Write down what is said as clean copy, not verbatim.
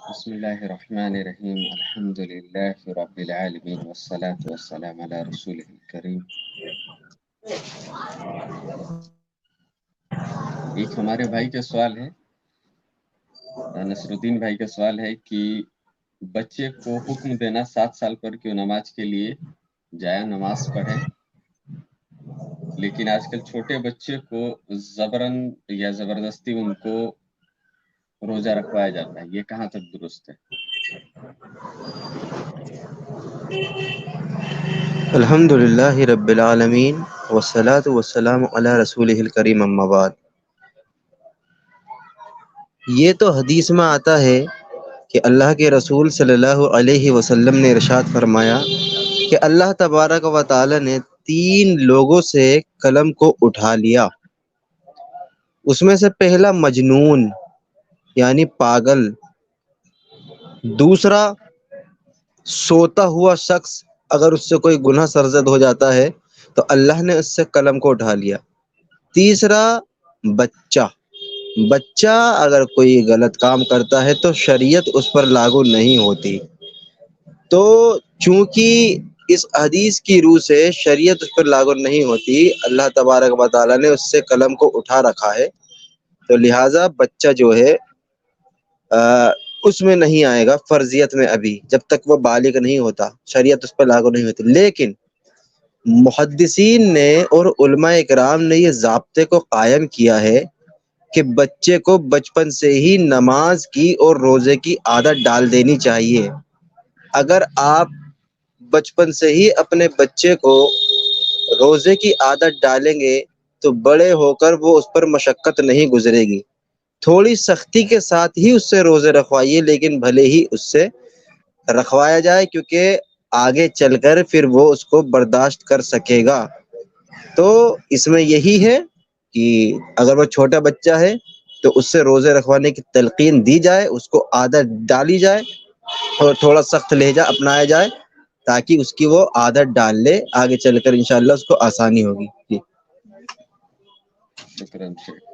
بسم الله الرحمن الرحيم الحمد لله رب العالمين والصلاة والسلام على رسوله الكريم۔ ایک ہمارے بھائی کا سوال ہے، نصر الدین بھائی کا سوال ہے کہ بچے کو حکم دینا 7 سال پر کیوں نماز کے لیے جائے نماز پڑھیں، لیکن آج کل چھوٹے بچے کو زبرن یا زبردستی ان کو روزہ رکھوایا جاتا ہے، یہ کہاں تک درست ہے؟ الحمد للہ رب العالمین والصلاة والسلام علی رسولہ الکریم اما بعد۔ یہ تو حدیث میں آتا ہے کہ اللہ کے رسول صلی اللہ علیہ وسلم نے ارشاد فرمایا کہ اللہ تبارک و تعالی نے 3 لوگوں سے قلم کو اٹھا لیا۔ اس میں سے پہلا مجنون یعنی پاگل، دوسرا سوتا ہوا شخص، اگر اس سے کوئی گناہ سرزد ہو جاتا ہے تو اللہ نے اس سے قلم کو اٹھا لیا، تیسرا بچہ اگر کوئی غلط کام کرتا ہے تو شریعت اس پر لاگو نہیں ہوتی۔ تو چونکہ اس حدیث کی روح سے شریعت اس پر لاگو نہیں ہوتی، اللہ تبارک و تعالیٰ نے اس سے قلم کو اٹھا رکھا ہے، تو لہٰذا بچہ جو ہے اس میں نہیں آئے گا فرضیت میں، ابھی جب تک وہ بالغ نہیں ہوتا شریعت اس پر لاگو نہیں ہوتی۔ لیکن محدثین نے اور علماء اکرام نے یہ ضابطے کو قائم کیا ہے کہ بچے کو بچپن سے ہی نماز کی اور روزے کی عادت ڈال دینی چاہیے۔ اگر آپ بچپن سے ہی اپنے بچے کو روزے کی عادت ڈالیں گے تو بڑے ہو کر وہ اس پر مشقت نہیں گزرے گی۔ تھوڑی سختی کے ساتھ ہی اس سے روزے رکھوائیے، لیکن بھلے ہی اس سے رکھوایا جائے، کیونکہ آگے چل کر پھر وہ اس کو برداشت کر سکے گا۔ تو اس میں یہی ہے کہ اگر وہ چھوٹا بچہ ہے تو اس سے روزے رکھوانے کی تلقین دی جائے، اس کو عادت ڈالی جائے اور تھوڑا سخت لہجہ اپنایا جائے تاکہ اس کی وہ عادت ڈال لے، آگے چل کر انشاءاللہ اس کو آسانی ہوگی۔ شکراً شیخ۔